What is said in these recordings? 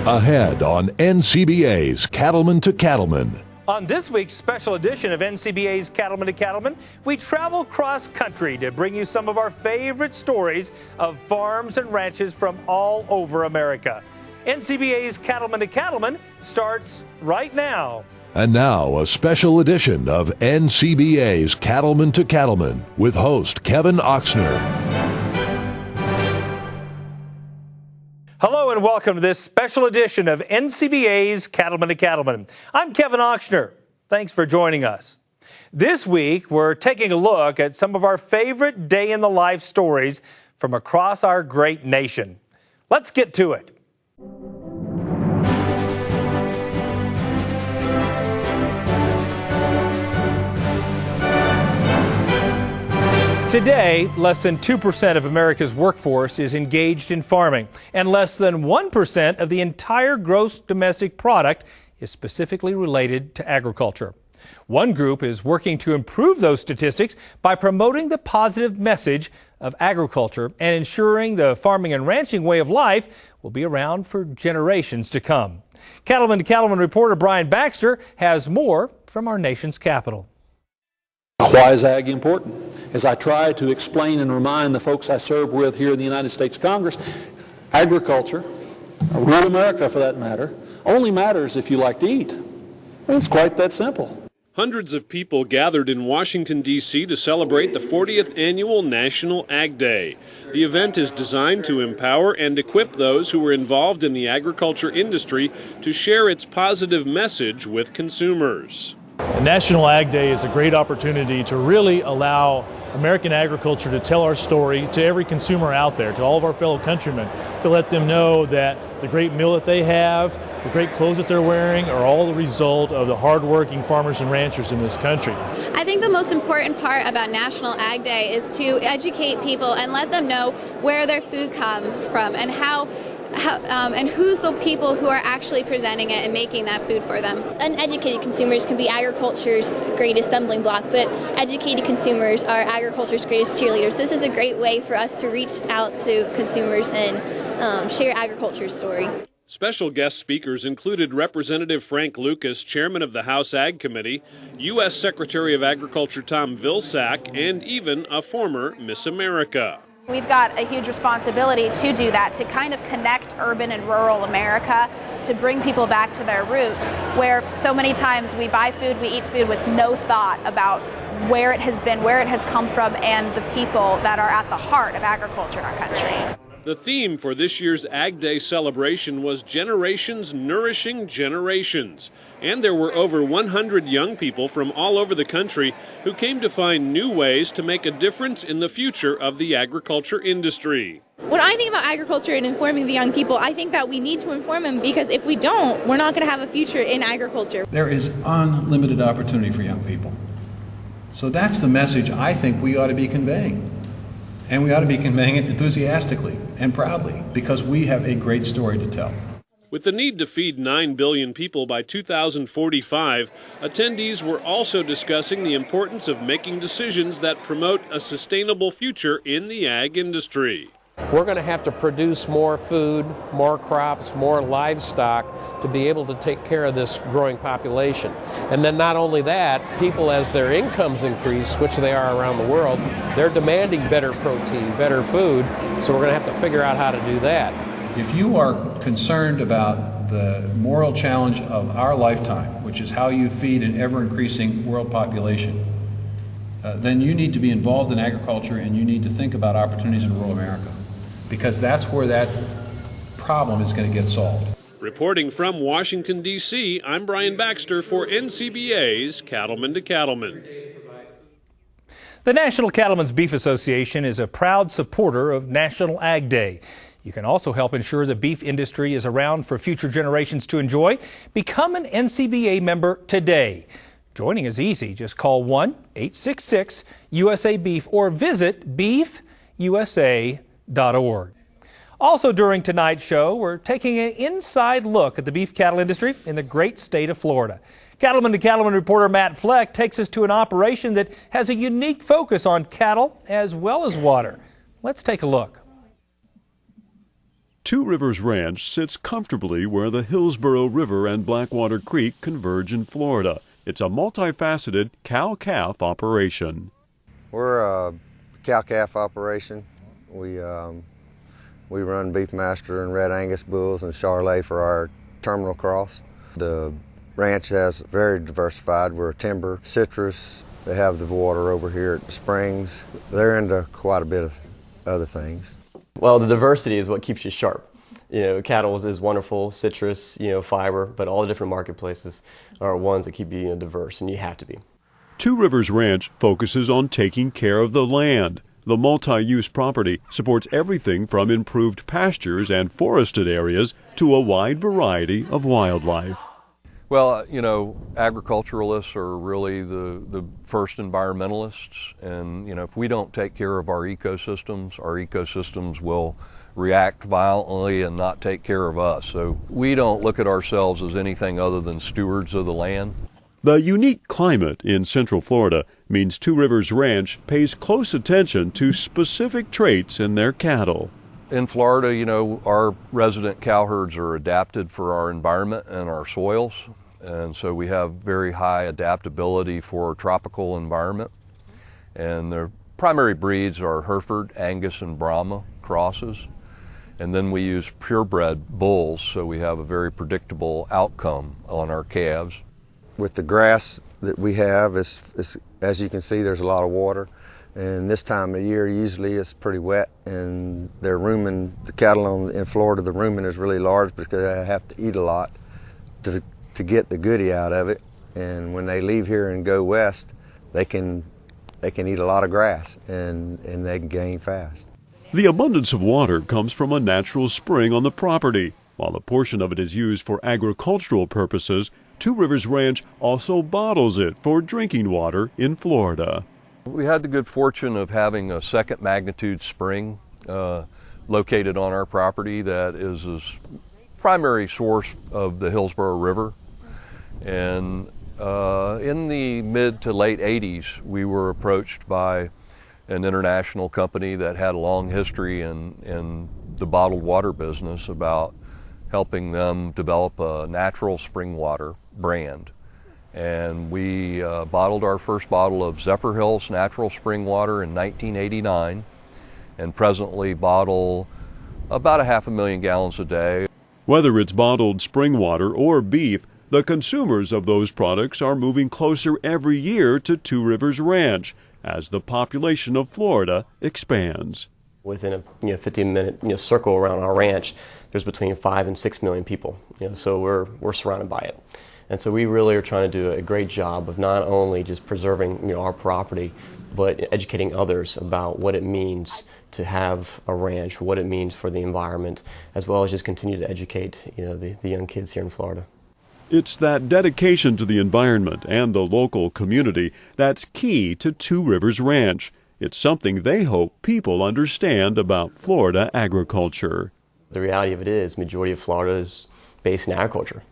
Ahead on NCBA's Cattleman to Cattleman. On this week's special edition of NCBA's Cattleman to Cattleman, we travel cross-country to bring you some of our favorite stories of farms and ranches from all over America. NCBA's Cattleman to Cattleman starts right now. And now, a special edition of NCBA's Cattleman to Cattleman with host Kevin Oxner. Hello and welcome to this special edition of NCBA's Cattleman to Cattleman. I'm Kevin Oxner. Thanks for joining us. This week, we're taking a look at some of our favorite day-in-the-life stories from across our great nation. Let's get to it. Today, less than 2% of America's workforce is engaged in farming, and less than 1% of the entire gross domestic product is specifically related to agriculture. One group is working to improve those statistics by promoting the positive message of agriculture and ensuring the farming and ranching way of life will be around for generations to come. Cattleman to Cattleman reporter Brian Baxter has more from our nation's capital. Why is ag important? As I try to explain and remind the folks I serve with here in the United States Congress, agriculture, rural America for that matter, only matters if you like to eat. It's quite that simple. Hundreds of people gathered in Washington, D.C. to celebrate the 40th Annual National Ag Day. The event is designed to empower and equip those who are involved in the agriculture industry to share its positive message with consumers. National Ag Day is a great opportunity to really allow American agriculture to tell our story to every consumer out there, to all of our fellow countrymen, to let them know that the great meal that they have, the great clothes that they're wearing are all the result of the hardworking farmers and ranchers in this country. I think the most important part about National Ag Day is to educate people and let them know where their food comes from and and who's the people who are actually presenting it and making that food for them. Uneducated consumers can be agriculture's greatest stumbling block, but educated consumers are agriculture's greatest cheerleaders. This is a great way for us to reach out to consumers and share agriculture's story. Special guest speakers included Representative Frank Lucas, chairman of the House Ag Committee, U.S. Secretary of Agriculture Tom Vilsack, and even a former Miss America. We've got a huge responsibility to do that, to kind of connect urban and rural America, to bring people back to their roots, where so many times we buy food, we eat food with no thought about where it has been, where it has come from, and the people that are at the heart of agriculture in our country. The theme for this year's Ag Day celebration was Generations Nourishing Generations. And there were over 100 young people from all over the country who came to find new ways to make a difference in the future of the agriculture industry. When I think about agriculture and informing the young people, I think that we need to inform them, because if we don't, we're not going to have a future in agriculture. There is unlimited opportunity for young people. So that's the message I think we ought to be conveying. And we ought to be conveying it enthusiastically and proudly, because we have a great story to tell. With the need to feed 9 billion people by 2045, attendees were also discussing the importance of making decisions that promote a sustainable future in the ag industry. We're going to have to produce more food, more crops, more livestock to be able to take care of this growing population. And then not only that, people, as their incomes increase, which they are around the world, they're demanding better protein, better food, so we're going to have to figure out how to do that. If you are concerned about the moral challenge of our lifetime, which is how you feed an ever-increasing world population, then you need to be involved in agriculture, and you need to think about opportunities in rural America, because that's where that problem is going to get solved. Reporting from Washington, D.C., I'm Brian Baxter for NCBA's Cattleman to Cattleman. The National Cattlemen's Beef Association is a proud supporter of National Ag Day. You can also help ensure the beef industry is around for future generations to enjoy. Become an NCBA member today. Joining is easy. Just call 1-866-USA-BEEF or visit beefusa.org. Also during tonight's show, we're taking an inside look at the beef cattle industry in the great state of Florida. Cattleman to Cattleman reporter Matt Fleck takes us to an operation that has a unique focus on cattle as well as water. Let's take a look. Two Rivers Ranch sits comfortably where the Hillsborough River and Blackwater Creek converge in Florida. It's a multifaceted cow-calf operation. We're a cow-calf operation. We run Beefmaster and Red Angus bulls and Charolais for our terminal cross. The ranch has very diversified. We're timber, citrus. They have the water over here at the springs. They're into quite a bit of other things. Well, the diversity is what keeps you sharp. Cattle is wonderful, citrus, fiber, but all the different marketplaces are ones that keep you diverse, and you have to be. Two Rivers Ranch focuses on taking care of the land. The multi-use property supports everything from improved pastures and forested areas to a wide variety of wildlife. Well, agriculturalists are really the first environmentalists, and if we don't take care of our ecosystems will react violently and not take care of us. So we don't look at ourselves as anything other than stewards of the land. The unique climate in Central Florida means Two Rivers Ranch pays close attention to specific traits in their cattle. In Florida, our resident cow herds are adapted for our environment and our soils, and so we have very high adaptability for a tropical environment. And the primary breeds are Hereford, Angus, and Brahma crosses. And then we use purebred bulls, so we have a very predictable outcome on our calves. With the grass that we have, as you can see, there's a lot of water. And this time of year, usually it's pretty wet, and they're rooming, the cattle in Florida, the rumen is really large because they have to eat a lot to get the goodie out of it. And when they leave here and go west, they can eat a lot of grass, and they can gain fast. The abundance of water comes from a natural spring on the property. While a portion of it is used for agricultural purposes, Two Rivers Ranch also bottles it for drinking water in Florida. We had the good fortune of having a second magnitude spring located on our property that is the primary source of the Hillsborough River. And in the mid to late 80s, we were approached by an international company that had a long history in the bottled water business about helping them develop a natural spring water brand. And we bottled our first bottle of Zephyrhills natural spring water in 1989, and presently bottle about 500,000 gallons a day. Whether it's bottled spring water or beef, the consumers of those products are moving closer every year to Two Rivers Ranch as the population of Florida expands. Within a 15-minute circle around our ranch, there's between 5 and 6 million people. So we're surrounded by it. And so we really are trying to do a great job of not only just preserving our property, but educating others about what it means to have a ranch, what it means for the environment, as well as just continue to educate the young kids here in Florida. It's that dedication to the environment and the local community that's key to Two Rivers Ranch. It's something they hope people understand about Florida agriculture. The reality of it is, majority of Florida is based in agriculture.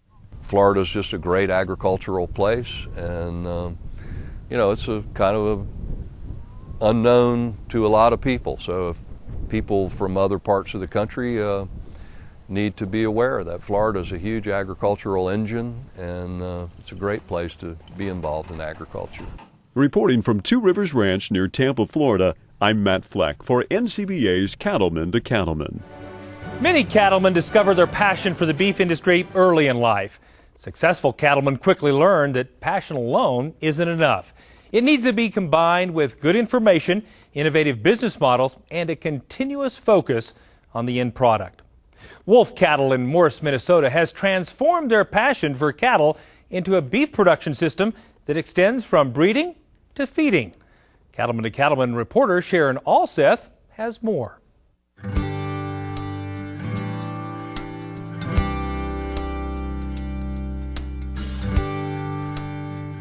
Florida's just a great agricultural place, and it's a kind of unknown to a lot of people. So if people from other parts of the country need to be aware that Florida's a huge agricultural engine, and it's a great place to be involved in agriculture. Reporting from Two Rivers Ranch near Tampa, Florida, I'm Matt Fleck for NCBA's Cattleman to Cattleman. Many cattlemen discover their passion for the beef industry early in life. Successful cattlemen quickly learn that passion alone isn't enough. It needs to be combined with good information, innovative business models, and a continuous focus on the end product. Wolf Cattle in Morris, Minnesota has transformed their passion for cattle into a beef production system that extends from breeding to feeding. Cattleman to Cattleman reporter Sharon Alseth has more.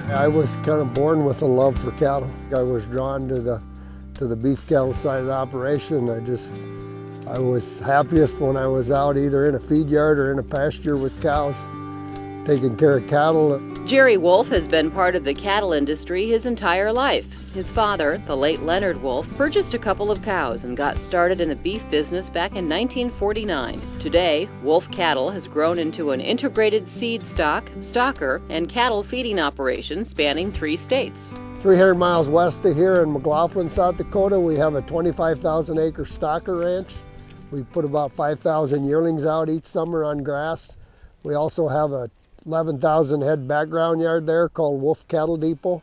I was kind of born with a love for cattle. I was drawn to the beef cattle side of the operation. I was happiest when I was out either in a feed yard or in a pasture with cows, taking care of cattle. Jerry Wolf has been part of the cattle industry his entire life. His father, the late Leonard Wolf, purchased a couple of cows and got started in the beef business back in 1949. Today, Wolf Cattle has grown into an integrated seed stock, stocker, and cattle feeding operation spanning 3 states. 300 miles west of here in McLaughlin, South Dakota, we have a 25,000-acre stocker ranch. We put about 5,000 yearlings out each summer on grass. We also have a 11,000 head background yard there called Wolf Cattle Depot.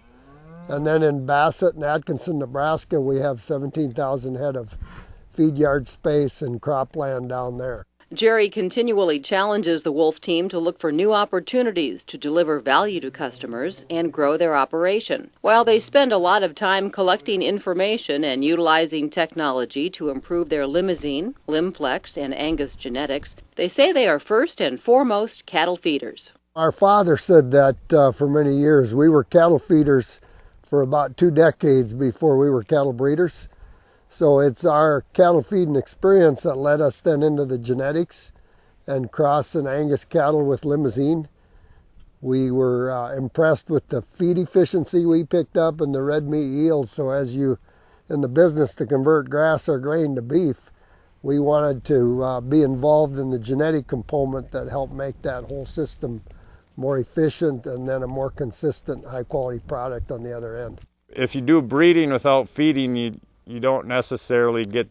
And then in Bassett and Atkinson, Nebraska, we have 17,000 head of feed yard space and cropland down there. Jerry continually challenges the Wolf team to look for new opportunities to deliver value to customers and grow their operation. While they spend a lot of time collecting information and utilizing technology to improve their Limousine, Limflex, and Angus genetics, they say they are first and foremost cattle feeders. Our father said that for many years. We were cattle feeders for about 2 decades before we were cattle breeders. So it's our cattle feeding experience that led us then into the genetics and crossing Angus cattle with Limousine. We were impressed with the feed efficiency we picked up and the red meat yield. So as you in the business to convert grass or grain to beef, we wanted to be involved in the genetic component that helped make that whole system more efficient and then a more consistent high quality product on the other end. If you do breeding without feeding, you don't necessarily get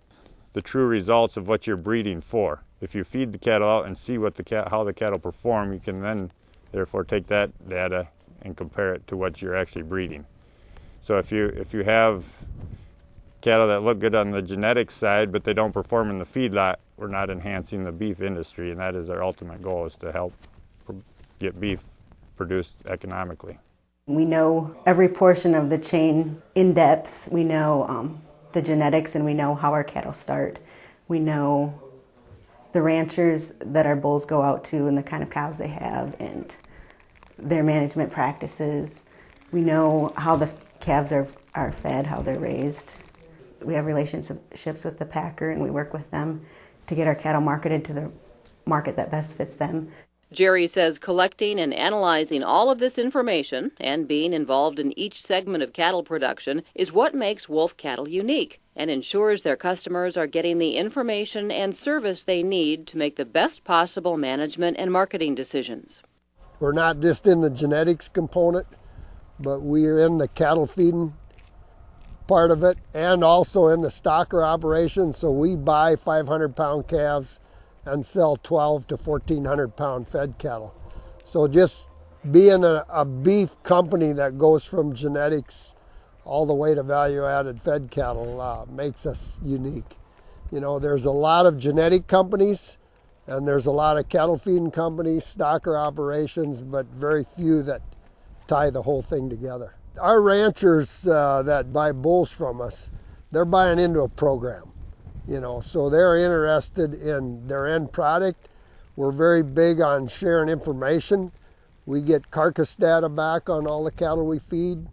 the true results of what you're breeding for. If you feed the cattle out and see what how the cattle perform, you can then therefore take that data and compare it to what you're actually breeding. So if you have cattle that look good on the genetic side but they don't perform in the feedlot, we're not enhancing the beef industry, and that is our ultimate goal, is to help get beef produced economically. We know every portion of the chain in depth. We know the genetics, and we know how our cattle start. We know the ranchers that our bulls go out to and the kind of cows they have and their management practices. We know how the calves are fed, how they're raised. We have relationships with the packer, and we work with them to get our cattle marketed to the market that best fits them. Jerry says collecting and analyzing all of this information and being involved in each segment of cattle production is what makes Wolf Cattle unique and ensures their customers are getting the information and service they need to make the best possible management and marketing decisions. We're not just in the genetics component, but we're in the cattle feeding part of it and also in the stocker operation. So we buy 500-pound calves and sell 12 to 1,400 pound fed cattle. So just being a beef company that goes from genetics all the way to value-added fed cattle makes us unique. You know, there's a lot of genetic companies and there's a lot of cattle feeding companies, stocker operations, but very few that tie the whole thing together. Our ranchers that buy bulls from us, they're buying into a program. You know, so they're interested in their end product. We're very big on sharing information. We get carcass data back on all the cattle we feed.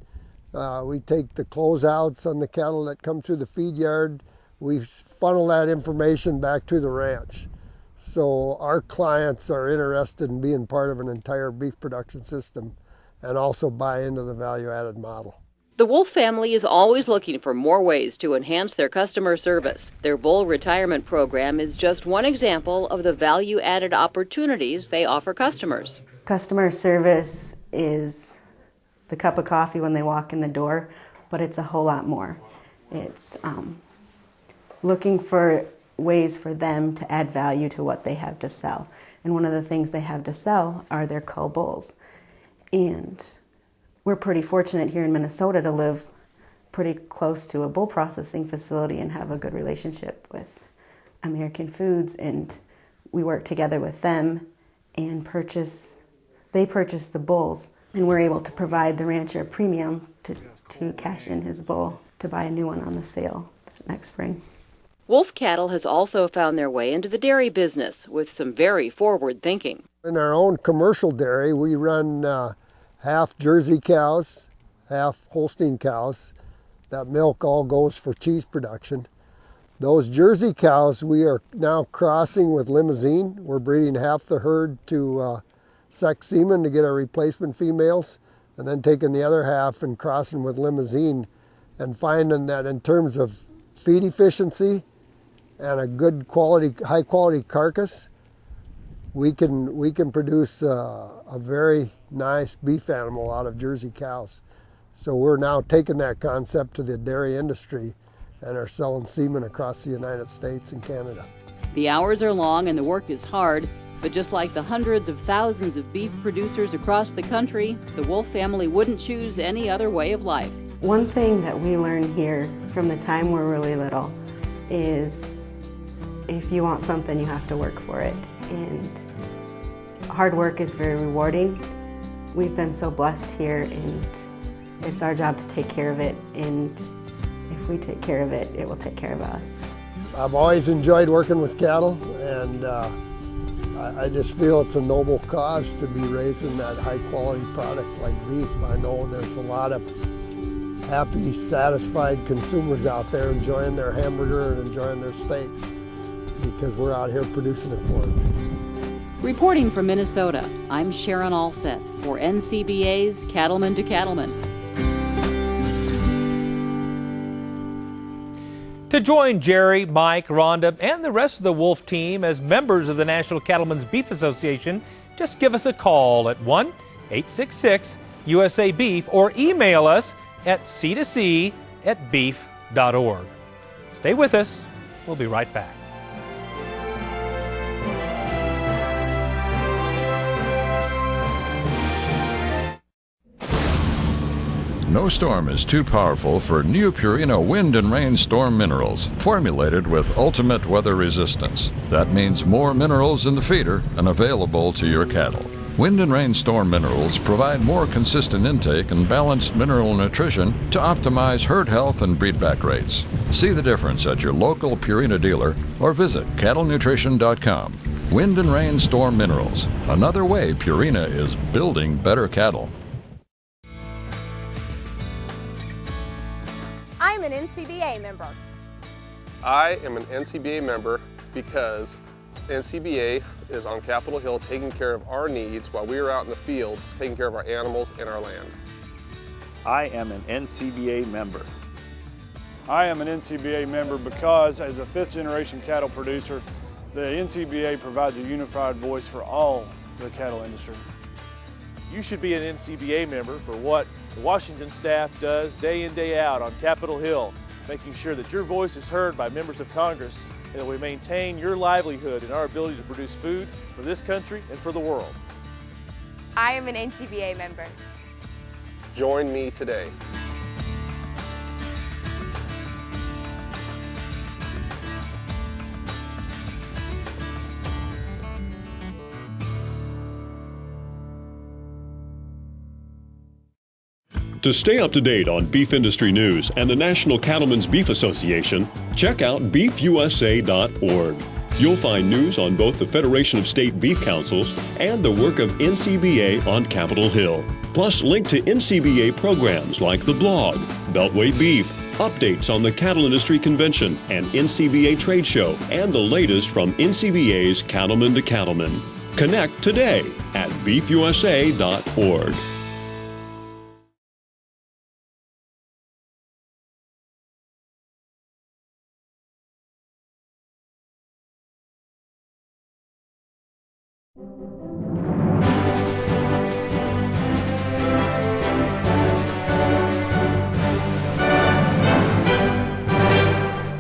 We take the closeouts on the cattle that come through the feed yard. We funnel that information back to the ranch. So our clients are interested in being part of an entire beef production system and also buy into the value-added model. The Wolf family is always looking for more ways to enhance their customer service. Their bull retirement program is just one example of the value-added opportunities they offer customers. Customer service is the cup of coffee when they walk in the door, but it's a whole lot more. It's looking for ways for them to add value to what they have to sell. And one of the things they have to sell are their cull bulls. And we're pretty fortunate here in Minnesota to live pretty close to a bull processing facility and have a good relationship with American Foods, and we work together with them and they purchase the bulls, and we're able to provide the rancher a premium to cash in his bull to buy a new one on the sale next spring. Wolf Cattle has also found their way into the dairy business with some very forward thinking. In our own commercial dairy, we run half Jersey cows, half Holstein cows. That milk all goes for cheese production. Those Jersey cows we are now crossing with Limousine. We're breeding half the herd to sex semen to get our replacement females, and then taking the other half and crossing with Limousine, and finding that in terms of feed efficiency and a good quality, high quality carcass, we can produce a very nice beef animal out of Jersey cows. So we're now taking that concept to the dairy industry and are selling semen across the United States and Canada. The hours are long and the work is hard, but just like the hundreds of thousands of beef producers across the country, the Wolf family wouldn't choose any other way of life. One thing that we learn here from the time we're really little is if you want something, you have to work for it. And hard work is very rewarding. We've been so blessed here, and it's our job to take care of it. And if we take care of it, it will take care of us. I've always enjoyed working with cattle, and I just feel it's a noble cause to be raising that high quality product like beef. I know there's a lot of happy, satisfied consumers out there enjoying their hamburger and enjoying their steak because we're out here producing it for them. Reporting from Minnesota, I'm Sharon Alseth for NCBA's Cattleman to Cattleman. To join Jerry, Mike, Rhonda, and the rest of the Wolf team as members of the National Cattlemen's Beef Association, just give us a call at 1-866-USA-BEEF or email us at c2c@beef.org. Stay with us. We'll be right back. No storm is too powerful for new Purina Wind and Rain Storm Minerals, formulated with ultimate weather resistance. That means more minerals in the feeder and available to your cattle. Wind and Rain Storm Minerals provide more consistent intake and balanced mineral nutrition to optimize herd health and breedback rates. See the difference at your local Purina dealer or visit cattlenutrition.com. Wind and Rain Storm Minerals, another way Purina is building better cattle. I'm an NCBA member. I am an NCBA member because NCBA is on Capitol Hill taking care of our needs while we are out in the fields taking care of our animals and our land. I am an NCBA member. I am an NCBA member because as a fifth-generation cattle producer, the NCBA provides a unified voice for all the cattle industry. You should be an NCBA member for what the Washington staff does day in, day out on Capitol Hill, making sure that your voice is heard by members of Congress and that we maintain your livelihood and our ability to produce food for this country and for the world. I am an NCBA member. Join me today. To stay up to date on beef industry news and the National Cattlemen's Beef Association, check out beefusa.org. You'll find news on both the Federation of State Beef Councils and the work of NCBA on Capitol Hill. Plus, link to NCBA programs like the blog, Beltway Beef, updates on the Cattle Industry Convention and NCBA Trade Show, and the latest from NCBA's Cattleman to Cattleman. Connect today at beefusa.org.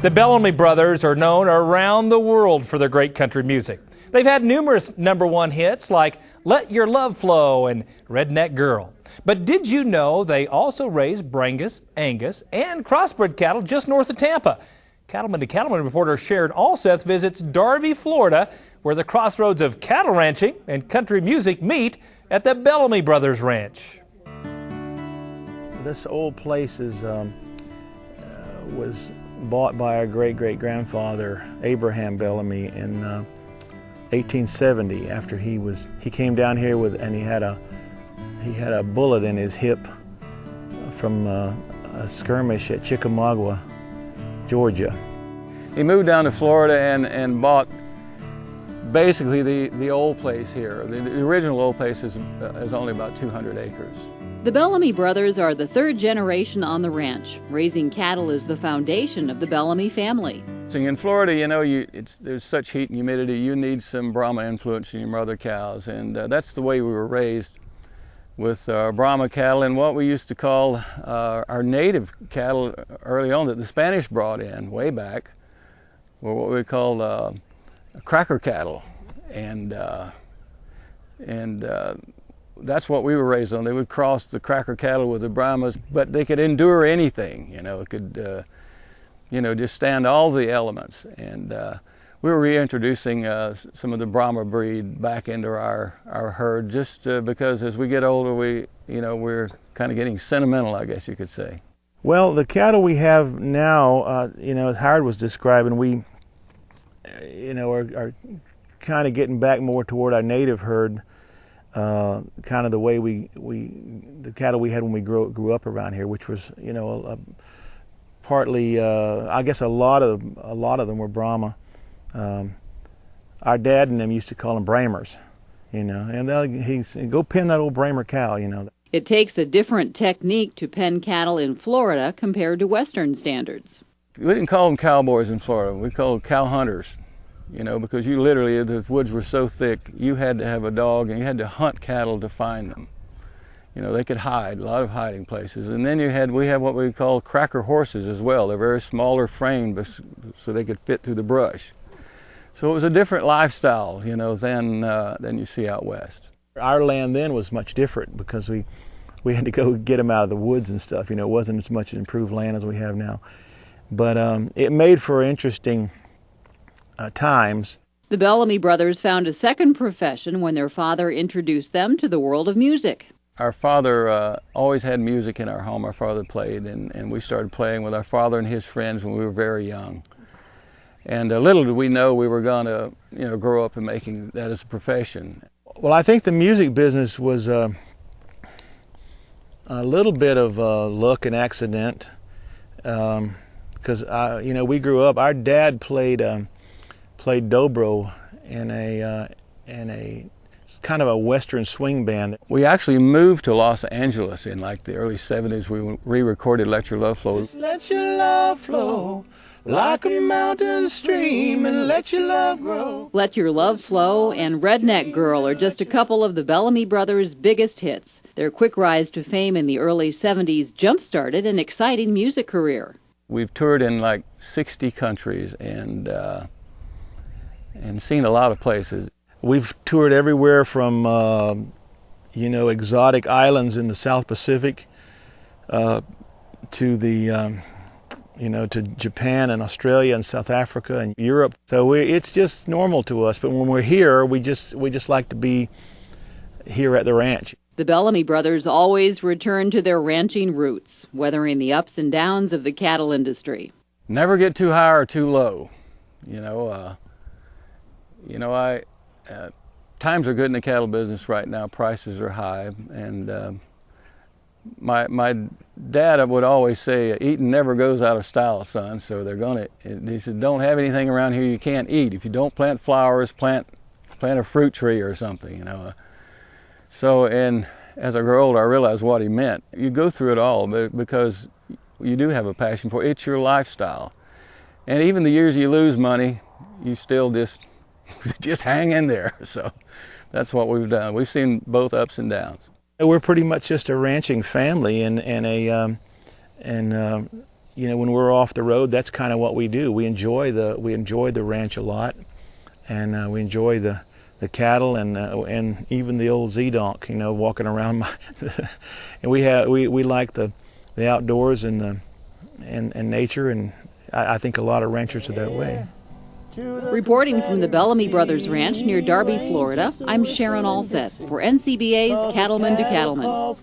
The Bellamy Brothers are known around the world for their great country music. They've had numerous #1 hits like Let Your Love Flow and Redneck Girl. But did you know they also raise Brangus, Angus, and crossbred cattle just north of Tampa? Cattleman to Cattleman reporter Sharon Alseth visits Darby, Florida, where the crossroads of cattle ranching and country music meet at the Bellamy Brothers Ranch. This old place was bought by our great-great-grandfather Abraham Bellamy in 1870. After he came down here and he had a bullet in his hip from a skirmish at Chickamauga, Georgia. He moved down to Florida and bought basically the old place here. The original old place is only about 200 acres. The Bellamy brothers are the third generation on the ranch. Raising cattle is the foundation of the Bellamy family. So in Florida, you know, there's such heat and humidity, you need some Brahma influence in your mother cows, and that's the way we were raised with Brahma cattle. And what we used to call our native cattle early on that the Spanish brought in way back were what we called cracker cattle, and that's what we were raised on. They would cross the cracker cattle with the Brahmas, but they could endure anything. You know, it could, you know, just stand all the elements. And we were reintroducing some of the Brahma breed back into our herd, just because as we get older, we're kind of getting sentimental, I guess you could say. Well, the cattle we have now, you know, as Howard was describing, we, you know, are kind of getting back more toward our native herd, kind of the way the cattle we had when we grew up around here, which was, you know, partly, I guess a lot of them were Brahma. Our dad and them used to call them Bramers, you know, and he's go pen that old Bramer cow, you know. It takes a different technique to pen cattle in Florida compared to Western standards. We didn't call them cowboys in Florida. We called them cow hunters, you know, because you literally, the woods were so thick, you had to have a dog and you had to hunt cattle to find them. You know, they could hide, a lot of hiding places. And then we have what we call cracker horses as well. They're very smaller framed, so they could fit through the brush. So it was a different lifestyle, you know, than you see out west. Our land then was much different because we had to go get them out of the woods and stuff. You know, it wasn't as much improved land as we have now. But it made for interesting times. The Bellamy brothers found a second profession when their father introduced them to the world of music. Our father always had music in our home. Our father played, and we started playing with our father and his friends when we were very young. And little did we know we were going to, you know, grow up and making that as a profession. Well, I think the music business was a little bit of luck and accident, because you know, we grew up. Our dad played dobro in a kind of a Western swing band. We actually moved to Los Angeles in like the early 70s. We re-recorded Let Your Love Flow. Just let your love flow like a mountain stream and let your love grow. Let Your Love Flow and Redneck Girl are just a couple of the Bellamy brothers' biggest hits. Their quick rise to fame in the early 70s jump-started an exciting music career. We've toured in like 60 countries and seen a lot of places. We've toured everywhere from, you know, exotic islands in the South Pacific to the, you know, to Japan and Australia and South Africa and Europe. So it's just normal to us. But when we're here, we just like to be here at the ranch. The Bellamy brothers always return to their ranching roots, weathering the ups and downs of the cattle industry. Never get too high or too low. Times are good in the cattle business right now. Prices are high, and my dad would always say, "Eating never goes out of style, son." So he said, "Don't have anything around here you can't eat. If you don't plant flowers, plant a fruit tree or something, you know." So, and as I grew older, I realized what he meant. You go through it all because you do have a passion for it. It's your lifestyle, and even the years you lose money, you still just hang in there. So that's what we've done. We've seen both ups and downs. We're pretty much just a ranching family, and you know, when we're off the road, that's kind of what we do. We enjoy the ranch a lot, and we enjoy the cattle and even the old Z-donk, you know, walking around. And we like the outdoors and nature, and I think a lot of ranchers are that way. Reporting from the Bellamy Brothers Ranch near Darby, Florida, I'm Sharon Alseth for NCBA's Cattleman to Cattleman.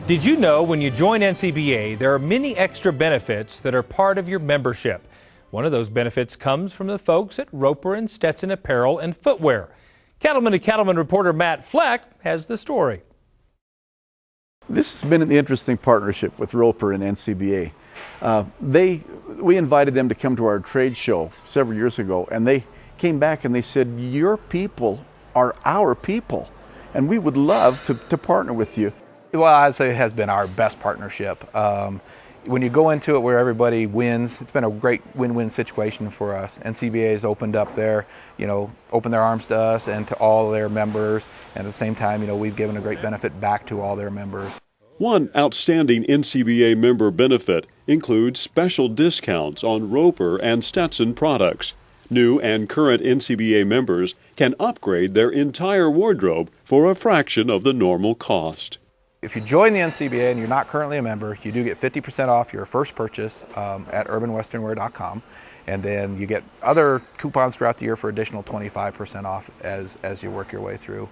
Did you know when you join NCBA, there are many extra benefits that are part of your membership? One of those benefits comes from the folks at Roper and Stetson Apparel and Footwear. Cattleman to Cattleman reporter Matt Fleck has the story. This has been an interesting partnership with Roper and NCBA. We invited them to come to our trade show several years ago, and they came back and they said, your people are our people, and we would love to partner with you. Well, I'd say it has been our best partnership. When you go into it where everybody wins, it's been a great win-win situation for us. NCBA has opened up opened their arms to us and to all their members, and at the same time, we've given a great benefit back to all their members. One outstanding NCBA member benefit includes special discounts on Roper and Stetson products. New and current NCBA members can upgrade their entire wardrobe for a fraction of the normal cost. If you join the NCBA and you're not currently a member, you do get 50% off your first purchase at urbanwesternwear.com, and then you get other coupons throughout the year for additional 25% off as you work your way through.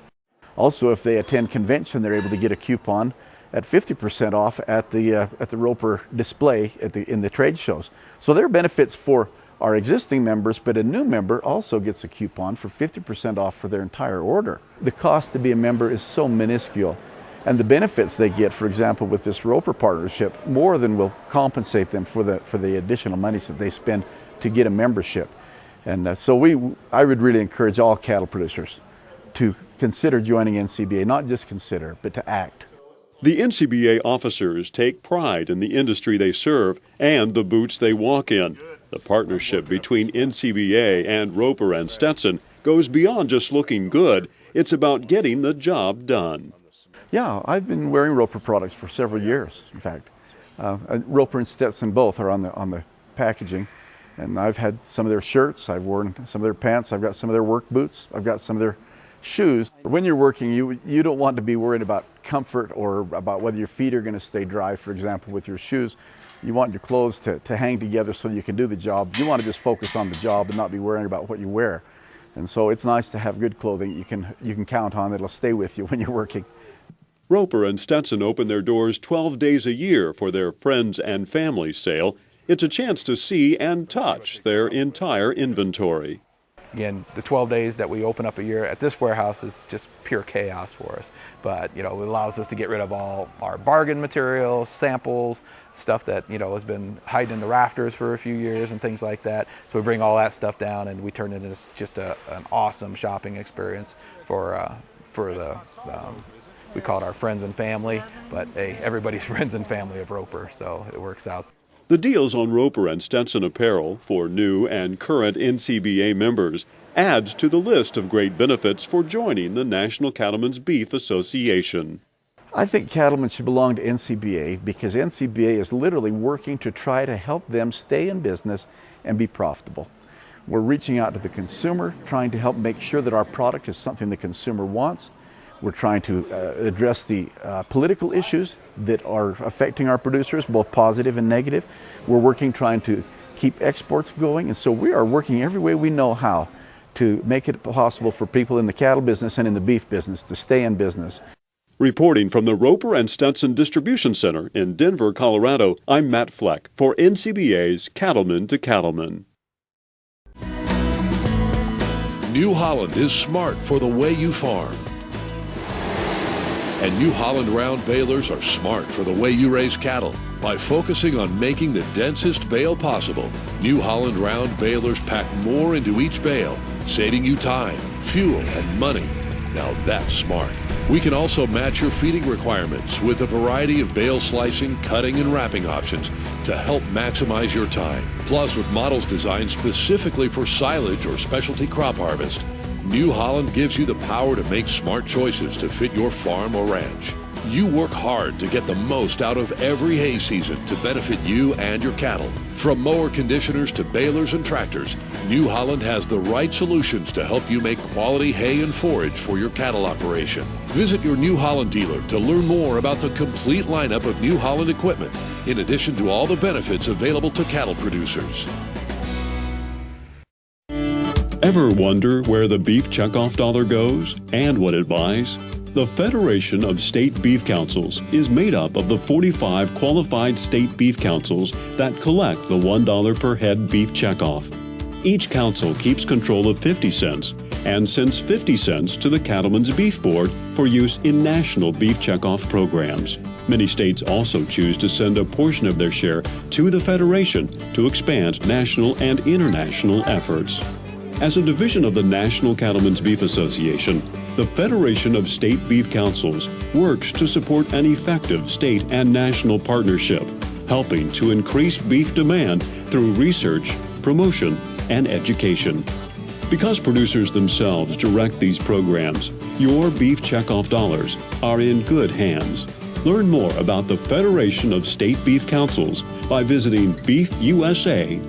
Also, if they attend convention, they're able to get a coupon at 50% off at the Roper display in the trade shows. So there are benefits for our existing members, but a new member also gets a coupon for 50% off for their entire order. The cost to be a member is so minuscule, and the benefits they get, for example, with this Roper partnership, more than will compensate them for the additional monies that they spend to get a membership. And so I would really encourage all cattle producers to consider joining NCBA, not just consider, but to act. The NCBA officers take pride in the industry they serve and the boots they walk in. The partnership between NCBA and Roper and Stetson goes beyond just looking good. It's about getting the job done. Yeah, I've been wearing Roper products for several years, in fact. Roper and Stetson both are on the packaging, and I've had some of their shirts, I've worn some of their pants, I've got some of their work boots, I've got some of their shoes. When you're working, you don't want to be worried about comfort or about whether your feet are going to stay dry, for example, with your shoes. You want your clothes to hang together so you can do the job. You want to just focus on the job and not be worrying about what you wear. And so it's nice to have good clothing you can count on that'll stay with you when you're working. Roper and Stetson open their doors 12 days a year for their Friends and Family sale. It's a chance to see and touch their entire inventory. Again, the 12 days that we open up a year at this warehouse is just pure chaos for us. But, it allows us to get rid of all our bargain materials, samples, stuff that, has been hiding in the rafters for a few years and things like that. So we bring all that stuff down and we turn it into just an awesome shopping experience for we call it our friends and family, but hey, everybody's friends and family of Roper, so it works out. The deals on Roper and Stetson apparel for new and current NCBA members adds to the list of great benefits for joining the National Cattlemen's Beef Association. I think cattlemen should belong to NCBA because NCBA is literally working to try to help them stay in business and be profitable. We're reaching out to the consumer, trying to help make sure that our product is something the consumer wants. We're trying to address the political issues that are affecting our producers, both positive and negative. We're working trying to keep exports going, and so we are working every way we know how to make it possible for people in the cattle business and in the beef business to stay in business. Reporting from the Roper and Stetson Distribution Center in Denver, Colorado, I'm Matt Fleck for NCBA's Cattleman to Cattleman. New Holland is smart for the way you farm. And New Holland round balers are smart for the way you raise cattle. By focusing on making the densest bale possible, New Holland round balers pack more into each bale, saving you time, fuel, and money. Now that's smart. We can also match your feeding requirements with a variety of bale slicing, cutting, and wrapping options to help maximize your time. Plus, with models designed specifically for silage or specialty crop harvest, New Holland gives you the power to make smart choices to fit your farm or ranch. You work hard to get the most out of every hay season to benefit you and your cattle. From mower conditioners to balers and tractors, New Holland has the right solutions to help you make quality hay and forage for your cattle operation. Visit your New Holland dealer to learn more about the complete lineup of New Holland equipment, in addition to all the benefits available to cattle producers. Ever wonder where the beef checkoff dollar goes and what it buys? The Federation of State Beef Councils is made up of the 45 qualified state beef councils that collect the $1 per head beef checkoff. Each council keeps control of 50 cents and sends 50 cents to the Cattlemen's Beef Board for use in national beef checkoff programs. Many states also choose to send a portion of their share to the Federation to expand national and international efforts. As a division of the National Cattlemen's Beef Association, the Federation of State Beef Councils works to support an effective state and national partnership, helping to increase beef demand through research, promotion, and education. Because producers themselves direct these programs, your beef checkoff dollars are in good hands. Learn more about the Federation of State Beef Councils by visiting beefusa.org.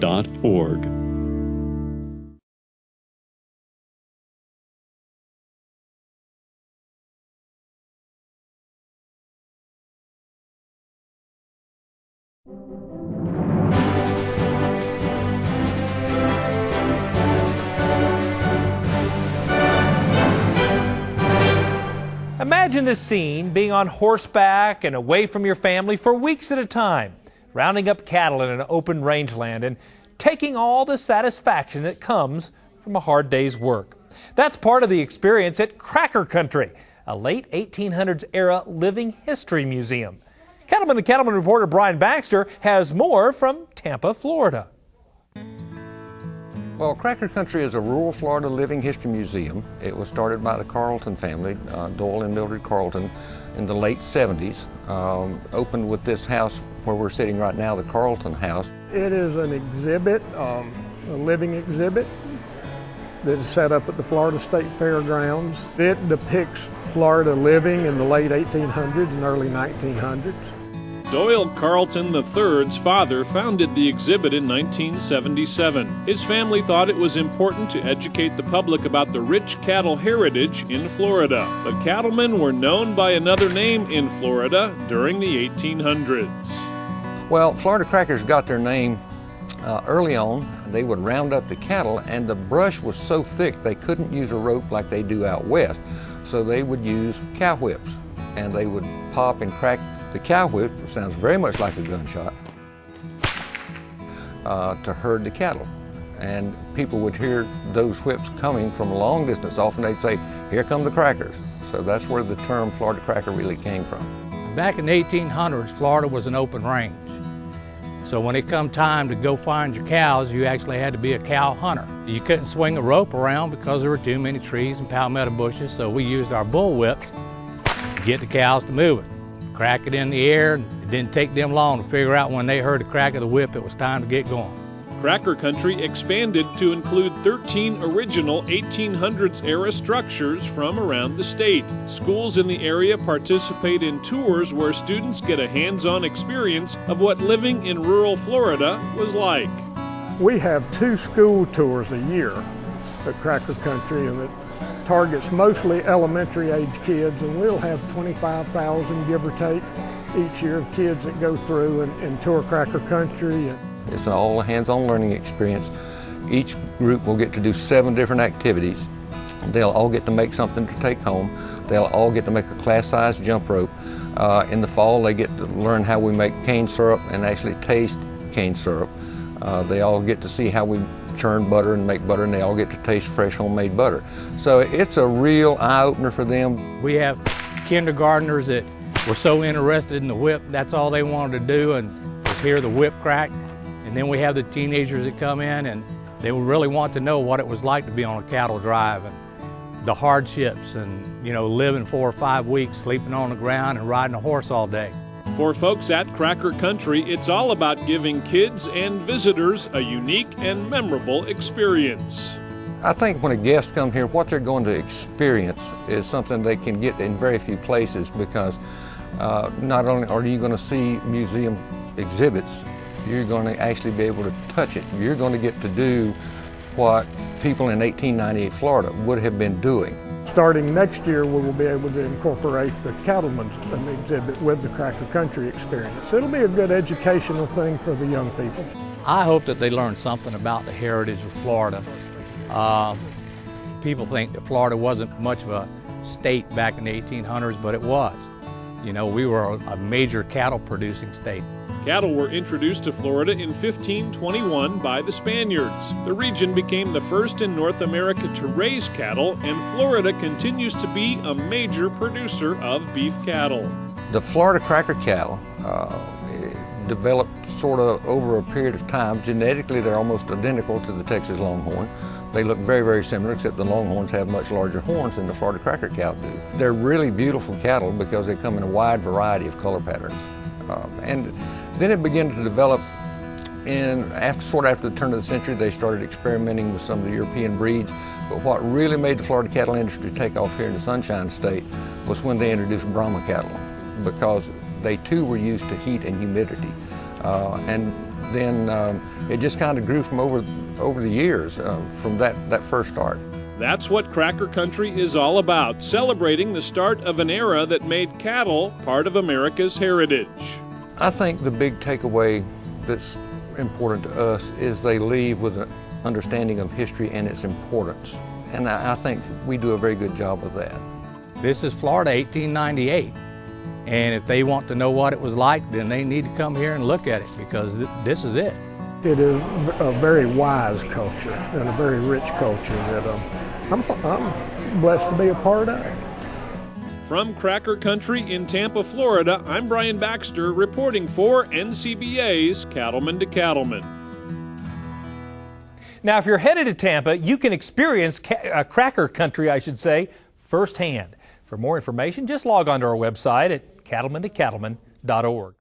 Imagine this scene, being on horseback and away from your family for weeks at a time, rounding up cattle in an open rangeland and taking all the satisfaction that comes from a hard day's work. That's part of the experience at Cracker Country, a late 1800s era living history museum. Cattleman the Cattleman reporter Brian Baxter has more from Tampa, Florida. Well, Cracker Country is a rural Florida living history museum. It was started by the Carlton family, Doyle and Mildred Carlton, in the late 70s. Opened with this house where we're sitting right now, the Carlton House. It is an exhibit, a living exhibit that is set up at the Florida State Fairgrounds. It depicts Florida living in the late 1800s and early 1900s. Doyle Carlton III's father founded the exhibit in 1977. His family thought it was important to educate the public about the rich cattle heritage in Florida. But cattlemen were known by another name in Florida during the 1800s. Well, Florida crackers got their name early on. They would round up the cattle, and the brush was so thick they couldn't use a rope like they do out west. So they would use cow whips, and they would pop and crack the cow whip, which sounds very much like a gunshot, to herd the cattle. And people would hear those whips coming from a long distance. Often they'd say, "Here come the crackers." So that's where the term Florida cracker really came from. Back in the 1800s, Florida was an open range. So when it come time to go find your cows, you actually had to be a cow hunter. You couldn't swing a rope around because there were too many trees and palmetto bushes, so we used our bull whips to get the cows to move it. Crack it in the air, and it didn't take them long to figure out when they heard the crack of the whip it was time to get going. Cracker Country expanded to include 13 original 1800s-era structures from around the state. Schools in the area participate in tours where students get a hands-on experience of what living in rural Florida was like. We have 2 school tours a year at Cracker Country, and it targets mostly elementary age kids, and we'll have 25,000, give or take, each year of kids that go through and tour Cracker Country. It's an all hands-on learning experience. Each group will get to do 7 different activities. They'll all get to make something to take home. They'll all get to make a class-sized jump rope. In the fall, they get to learn how we make cane syrup and actually taste cane syrup. They all get to see how we churn butter and make butter, and they all get to taste fresh homemade butter. So it's a real eye-opener for them. We have kindergartners that were so interested in the whip, that's all they wanted to do, and was hear the whip crack. And then we have the teenagers that come in, and they really want to know what it was like to be on a cattle drive and the hardships, and living 4 or 5 weeks, sleeping on the ground and riding a horse all day. For folks at Cracker Country, it's all about giving kids and visitors a unique and memorable experience. I think when a guest comes here, what they're going to experience is something they can get in very few places, because not only are you going to see museum exhibits, you're going to actually be able to touch it. You're going to get to do what people in 1898 Florida would have been doing. Starting next year, we will be able to incorporate the cattlemen's exhibit with the Cracker Country experience. It'll be a good educational thing for the young people. I hope that they learn something about the heritage of Florida. People think that Florida wasn't much of a state back in the 1800s, but it was. We were a major cattle producing state. Cattle were introduced to Florida in 1521 by the Spaniards. The region became the first in North America to raise cattle, and Florida continues to be a major producer of beef cattle. The Florida cracker cattle, developed sort of over a period of time. Genetically, they're almost identical to the Texas Longhorn. They look very, very similar, except the Longhorns have much larger horns than the Florida Cracker cow do. They're really beautiful cattle because they come in a wide variety of color patterns. And then it began to develop sort of after the turn of the century. They started experimenting with some of the European breeds. But what really made the Florida cattle industry take off here in the Sunshine State was when they introduced Brahma cattle, because they too were used to heat and humidity. And then it just kind of grew from over the years from that first start. That's what Cracker Country is all about, celebrating the start of an era that made cattle part of America's heritage. I think the big takeaway that's important to us is they leave with an understanding of history and its importance. And I think we do a very good job of that. This is Florida 1898. And if they want to know what it was like, then they need to come here and look at it, because this is it. It is a very wise culture and a very rich culture that I'm blessed to be a part of. From Cracker Country in Tampa, Florida, I'm Brian Baxter reporting for NCBA's Cattleman to Cattleman. Now, if you're headed to Tampa, you can experience Cracker Country, firsthand. For more information, just log on to our website at cattlemantocattleman.org.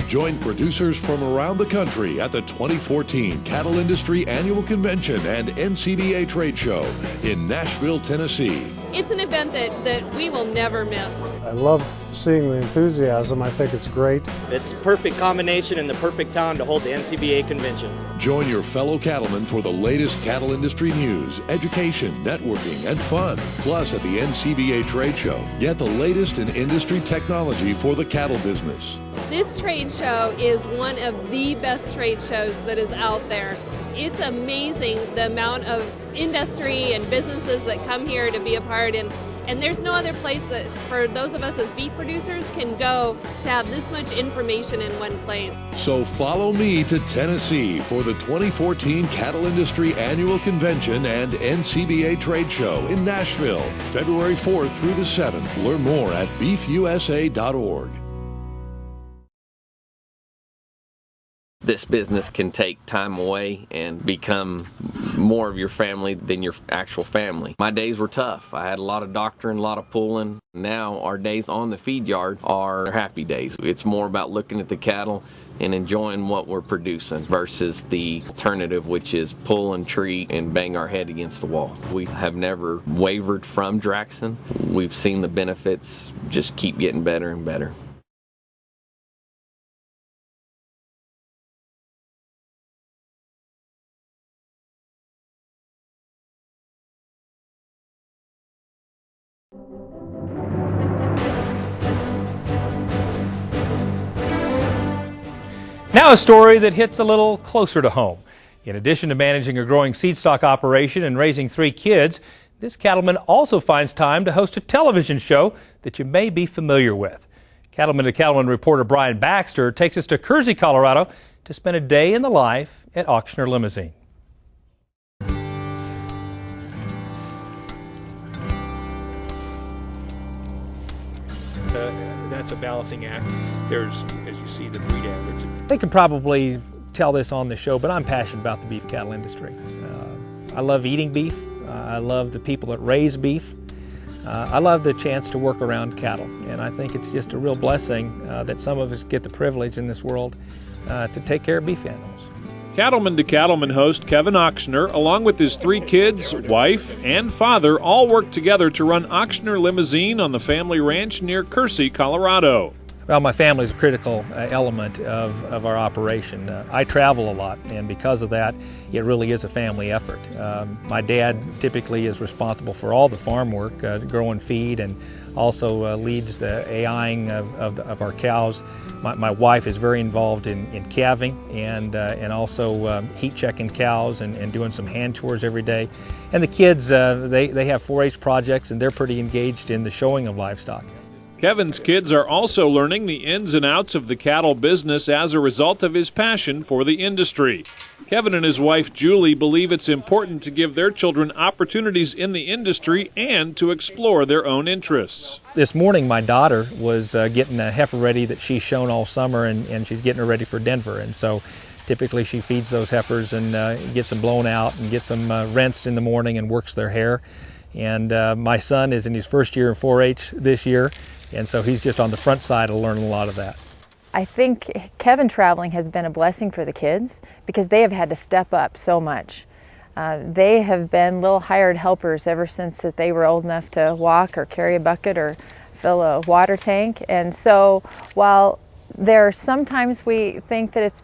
Join producers from around the country at the 2014 Cattle Industry Annual Convention and NCBA Trade Show in Nashville, Tennessee. It's an event that we will never miss. I love seeing the enthusiasm. I think it's great. It's a perfect combination and the perfect time to hold the NCBA convention. Join your fellow cattlemen for the latest cattle industry news, education, networking, and fun. Plus, at the NCBA Trade Show, get the latest in industry technology for the cattle business. This trade show is one of the best trade shows that is out there. It's amazing the amount of industry and businesses that come here to be a part in. And there's no other place that, for those of us as beef producers, can go to have this much information in one place. So follow me to Tennessee for the 2014 Cattle Industry Annual Convention and NCBA Trade Show in Nashville, February 4th through the 7th. Learn more at beefusa.org. This business can take time away and become more of your family than your actual family. My days were tough. I had a lot of doctoring, a lot of pulling. Now our days on the feed yard are happy days. It's more about looking at the cattle and enjoying what we're producing versus the alternative, which is pull and treat and bang our head against the wall. We have never wavered from Draxon. We've seen the benefits just keep getting better and better. Now a story that hits a little closer to home. In addition to managing a growing seed stock operation and raising 3 kids, this cattleman also finds time to host a television show that you may be familiar with. Cattleman to Cattleman reporter Brian Baxter takes us to Kersey, Colorado to spend a day in the life at Auctioner Limousine. That's a balancing act. There's, as you see, the breed average. They could probably tell this on the show, but I'm passionate about the beef cattle industry. I love eating beef. I love the people that raise beef. I love the chance to work around cattle, and I think it's just a real blessing that some of us get the privilege in this world to take care of beef animals. Cattleman to Cattleman host Kevin Auctioner, along with his 3 kids, wife, and father, all work together to run Auctioner Limousine on the family ranch near Kersey, Colorado. Well, my family is a critical element of our operation. I travel a lot, and because of that, it really is a family effort. My dad typically is responsible for all the farm work, growing feed, and also leads the AIing of our cows. My wife is very involved in calving and also heat checking cows and doing some hand chores every day. And the kids, they have 4-H projects, and they're pretty engaged in the showing of livestock. Kevin's kids are also learning the ins and outs of the cattle business as a result of his passion for the industry. Kevin and his wife Julie believe it's important to give their children opportunities in the industry and to explore their own interests. This morning my daughter was getting a heifer ready that she's shown all summer, and she's getting her ready for Denver. And so typically she feeds those heifers and gets them blown out and gets them rinsed in the morning and works their hair. And my son is in his first year in 4-H this year, and so he's just on the front side of learning a lot of that. I think Kevin traveling has been a blessing for the kids because they have had to step up so much. They have been little hired helpers ever since that they were old enough to walk or carry a bucket or fill a water tank. And so while there are sometimes we think that it's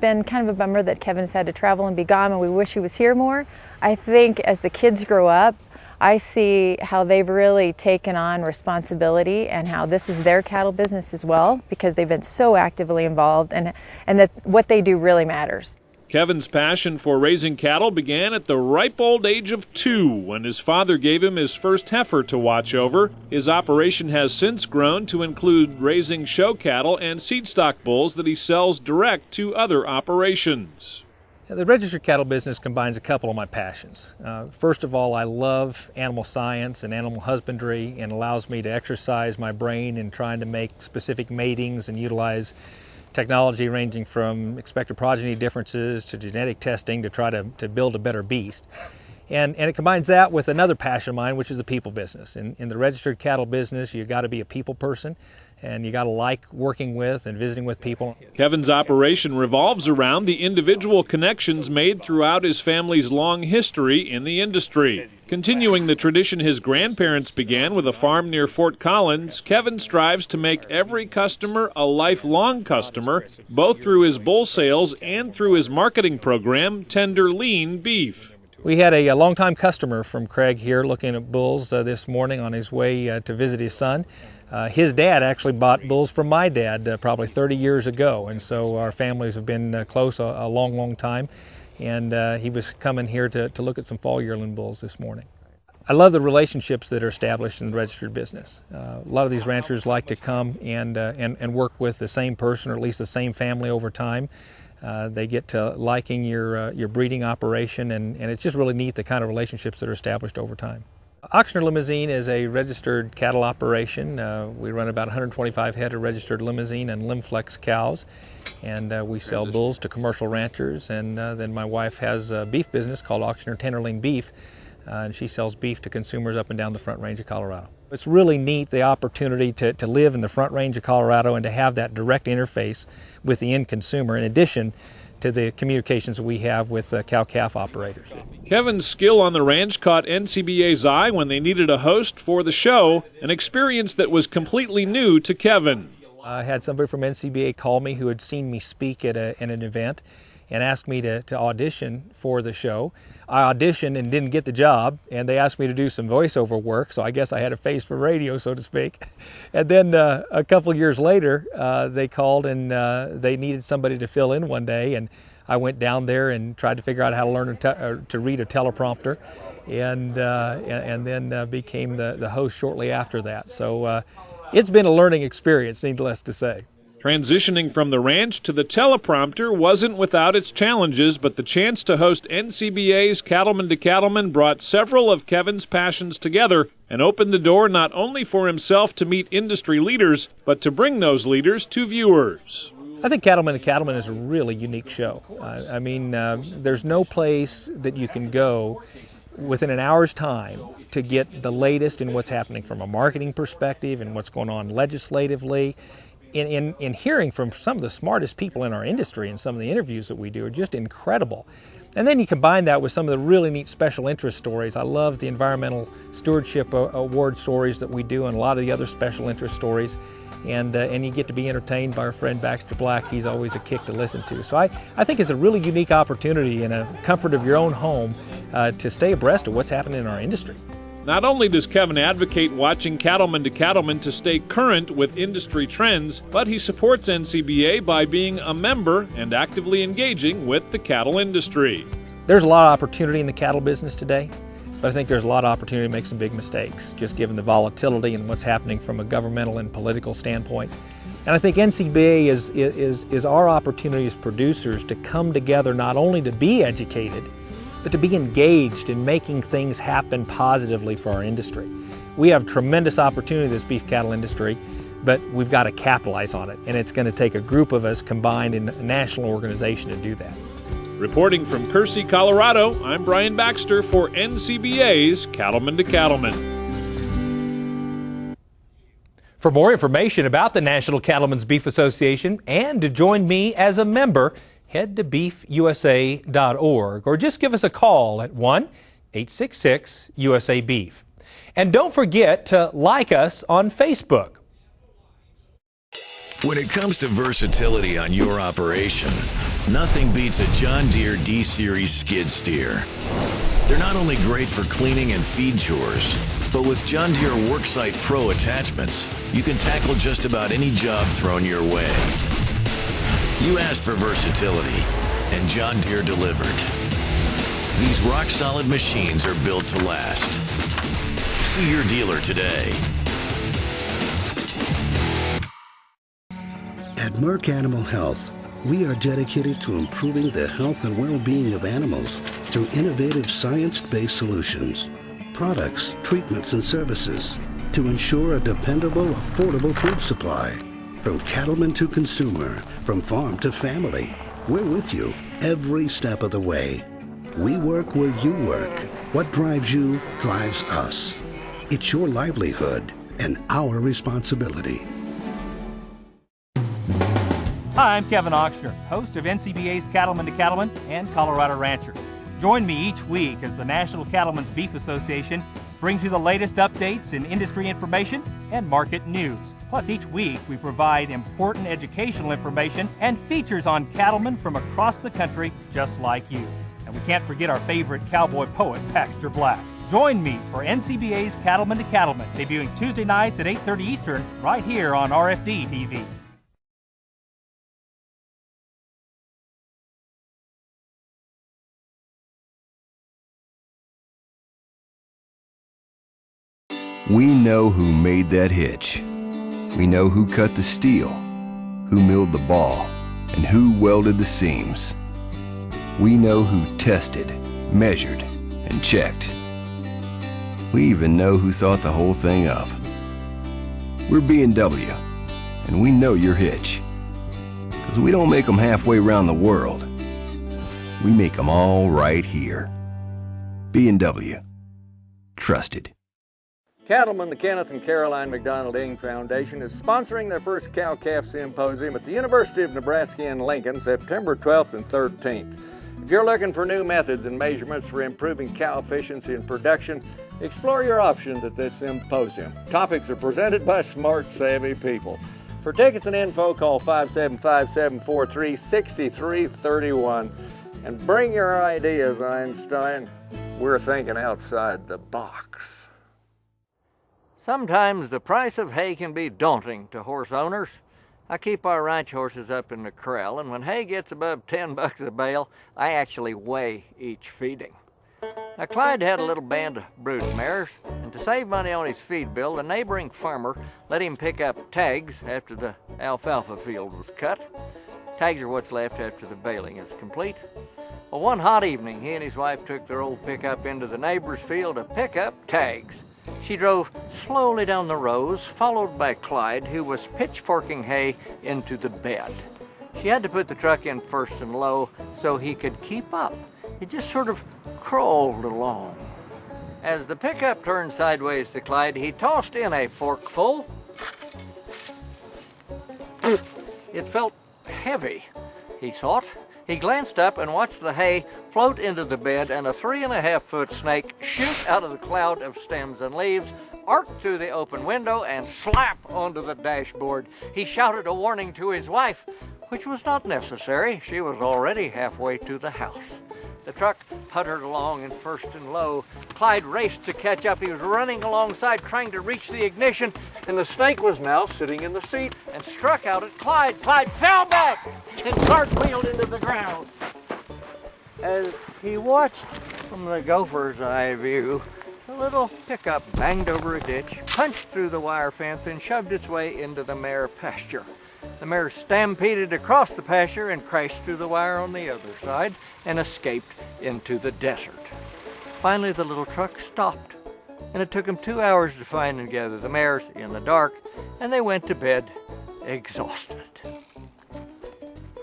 been kind of a bummer that Kevin's had to travel and be gone and we wish he was here more, I think as the kids grow up, I see how they've really taken on responsibility and how this is their cattle business as well, because they've been so actively involved, and that what they do really matters. Kevin's passion for raising cattle began at the ripe old age of 2 when his father gave him his first heifer to watch over. His operation has since grown to include raising show cattle and seed stock bulls that he sells direct to other operations. The registered cattle business combines a couple of my passions. First of all, I love animal science and animal husbandry, and allows me to exercise my brain in trying to make specific matings and utilize technology ranging from expected progeny differences to genetic testing to try to build a better beast. And it combines that with another passion of mine, which is the people business. In the registered cattle business, you've got to be a people person, and you got to like working with and visiting with people. Kevin's operation revolves around the individual connections made throughout his family's long history in the industry. Continuing the tradition his grandparents began with a farm near Fort Collins, Kevin strives to make every customer a lifelong customer, both through his bull sales and through his marketing program, Tender Lean Beef. We had a longtime customer from Craig here looking at bulls this morning on his way to visit his son. His dad actually bought bulls from my dad probably 30 years ago, and so our families have been close a long, long time. And he was coming here to look at some fall yearling bulls this morning. I love the relationships that are established in the registered business. A lot of these ranchers like to come and work with the same person, or at least the same family over time. They get to liking your breeding operation, and it's just really neat the kind of relationships that are established over time. Auctioneer Limousine is a registered cattle operation. We run about 125 head of registered Limousine and Limflex cows, and we sell bulls to commercial ranchers. And then my wife has a beef business called Auctioneer Tender Lean Beef, and she sells beef to consumers up and down the Front Range of Colorado. It's really neat, the opportunity to live in the Front Range of Colorado and to have that direct interface with the end consumer, in addition to the communications we have with cow-calf operators. Kevin's skill on the ranch caught NCBA's eye when they needed a host for the show, an experience that was completely new to Kevin. I had somebody from NCBA call me who had seen me speak at an event and asked me to audition for the show. I auditioned and didn't get the job, and they asked me to do some voiceover work, so I guess I had a face for radio, so to speak. And then a couple of years later, they called and they needed somebody to fill in one day, and I went down there and tried to figure out how to learn to read a teleprompter, and then became the host shortly after that. So it's been a learning experience, needless to say. Transitioning from the ranch to the teleprompter wasn't without its challenges, but the chance to host NCBA's Cattleman to Cattleman brought several of Kevin's passions together and opened the door not only for himself to meet industry leaders, but to bring those leaders to viewers. I think Cattleman to Cattleman is a really unique show. There's no place that you can go within an hour's time to get the latest in what's happening from a marketing perspective and what's going on legislatively. In hearing from some of the smartest people in our industry, and some of the interviews that we do are just incredible. And then you combine that with some of the really neat special interest stories. I love the Environmental Stewardship Award stories that we do, and a lot of the other special interest stories. And you get to be entertained by our friend Baxter Black. He's always a kick to listen to. So I think it's a really unique opportunity in a comfort of your own home to stay abreast of what's happening in our industry. Not only does Kevin advocate watching Cattleman to Cattleman to stay current with industry trends, but he supports NCBA by being a member and actively engaging with the cattle industry. There's a lot of opportunity in the cattle business today. but I think there's a lot of opportunity to make some big mistakes, just given the volatility and what's happening from a governmental and political standpoint. And I think NCBA is our opportunity as producers to come together not only to be educated, but to be engaged in making things happen positively for our industry. We have tremendous opportunity in this beef cattle industry, but we've got to capitalize on it, and it's going to take a group of us combined in a national organization to do that. Reporting from Kersey, Colorado, I'm Brian Baxter for NCBA's Cattleman to Cattleman. For more information about the National Cattlemen's Beef Association and to join me as a member, head to beefusa.org or just give us a call at 1-866-USA-BEEF. And don't forget to like us on Facebook. When it comes to versatility on your operation, nothing beats a John Deere D-Series skid steer. They're not only great for cleaning and feed chores, but with John Deere Worksite Pro attachments, you can tackle just about any job thrown your way. You asked for versatility, and John Deere delivered. These rock-solid machines are built to last. See your dealer today. At Merck Animal Health, we are dedicated to improving the health and well-being of animals through innovative science-based solutions, products, treatments, and services to ensure a dependable, affordable food supply. From cattleman to consumer, from farm to family, we're with you every step of the way. We work where you work. What drives you drives us. It's your livelihood and our responsibility. Hi, I'm Kevin Ochsner, host of NCBA's Cattleman to Cattleman and Colorado Rancher. Join me each week as the National Cattlemen's Beef Association brings you the latest updates in industry information and market news. Plus, each week we provide important educational information and features on cattlemen from across the country just like you. And we can't forget our favorite cowboy poet, Baxter Black. Join me for NCBA's Cattleman to Cattleman, debuting Tuesday nights at 8:30 Eastern, right here on RFD TV. We know who made that hitch. We know who cut the steel, who milled the ball, and who welded the seams. We know who tested, measured, and checked. We even know who thought the whole thing up. We're B&W, and we know your hitch. Because we don't make them halfway around the world. We make them all right here. B&W. Trusted. Cattlemen, the Kenneth and Caroline McDonald Inc. Foundation is sponsoring their first Cow-Calf Symposium at the University of Nebraska in Lincoln, September 12th and 13th. If you're looking for new methods and measurements for improving cow efficiency and production, explore your options at this symposium. Topics are presented by smart, savvy people. For tickets and info, call 575-743-6331. And bring your ideas, Einstein. We're thinking outside the box. Sometimes the price of hay can be daunting to horse owners. I keep our ranch horses up in the corral, and when hay gets above $10 a bale, I actually weigh each feeding. Now, Clyde had a little band of brood mares, and to save money on his feed bill, the neighboring farmer let him pick up tags after the alfalfa field was cut. Tags are what's left after the baling is complete. Well, one hot evening, he and his wife took their old pickup into the neighbor's field to pick up tags. She drove slowly down the rows, followed by Clyde, who was pitchforking hay into the bed. She had to put the truck in first and low so he could keep up. He just sort of crawled along. As the pickup turned sideways to Clyde, he tossed in a forkful. It felt heavy, he thought. He glanced up and watched the hay float into the bed and a 3.5-foot snake shoot out of the cloud of stems and leaves, arc through the open window, and slap onto the dashboard. He shouted a warning to his wife, which was not necessary. She was already halfway to the house. The truck puttered along in first and low. Clyde raced to catch up. He was running alongside, trying to reach the ignition, and the snake was now sitting in the seat and struck out at Clyde. Clyde fell back and cartwheeled into the ground. As he watched From the gopher's eye view, a little pickup banged over a ditch, punched through the wire fence, and shoved its way into the mare pasture. The mare stampeded across the pasture and crashed through the wire on the other side and escaped into the desert. Finally, the little truck stopped, and it took them 2 hours to find and gather the mares in the dark, and they went to bed exhausted.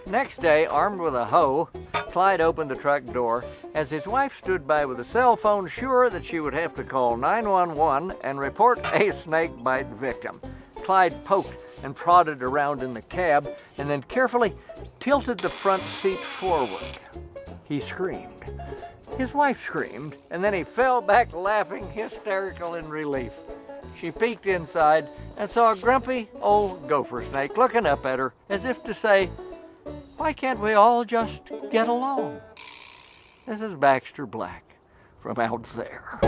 Next day, armed with a hoe, Clyde opened the truck door as his wife stood by with a cell phone, sure that she would have to call 911 and report a snake bite victim. Clyde poked and prodded around in the cab and then carefully tilted the front seat forward. He screamed. His wife screamed, and then he fell back laughing, hysterical in relief. She peeked inside and saw a grumpy old gopher snake looking up at her as if to say, "Why can't we all just get along?" This is Baxter Black from out there.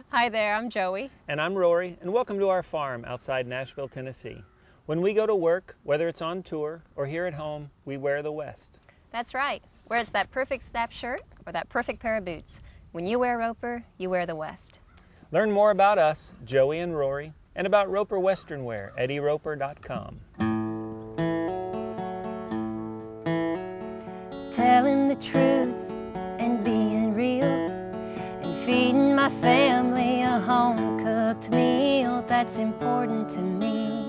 Hi there, I'm Joey. And I'm Rory, and welcome to our farm outside Nashville, Tennessee. When we go to work, whether it's on tour or here at home, we wear the West. That's right. Whether it's that perfect snap shirt or that perfect pair of boots, when you wear Roper, you wear the West. Learn more about us, Joey and Rory, and about Roper Western Wear at eroper.com. Telling the truth and being real and feeding my family a home-cooked meal, that's important to me.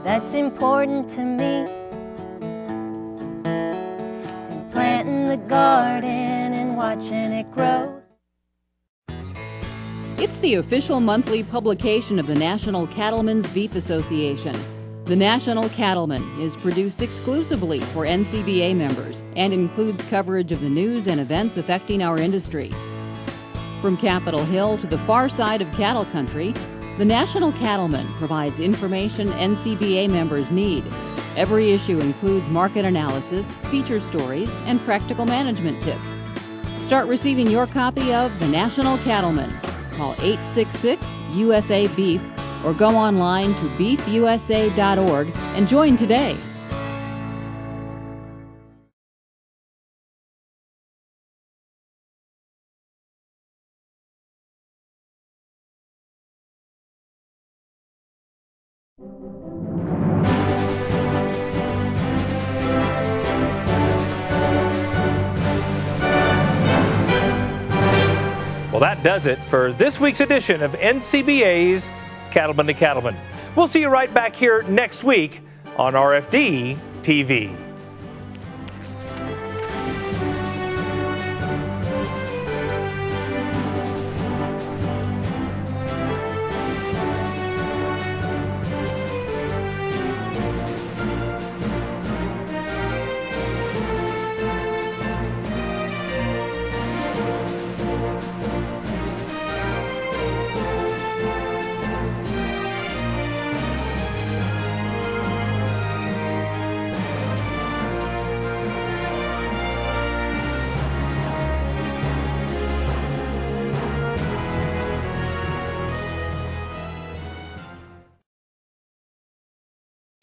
That's important to me. And planting the garden and watching it grow. It's the official monthly publication of the National Cattlemen's Beef Association. The National Cattleman is produced exclusively for NCBA members and includes coverage of the news and events affecting our industry. From Capitol Hill to the far side of cattle country, the National Cattleman provides information NCBA members need. Every issue includes market analysis, feature stories, and practical management tips. Start receiving your copy of The National Cattleman. Call 866-USA-BEEF or go online to beefusa.org and join today. Well, that does it for this week's edition of NCBA's Cattleman to Cattleman. We'll see you right back here next week on RFD TV.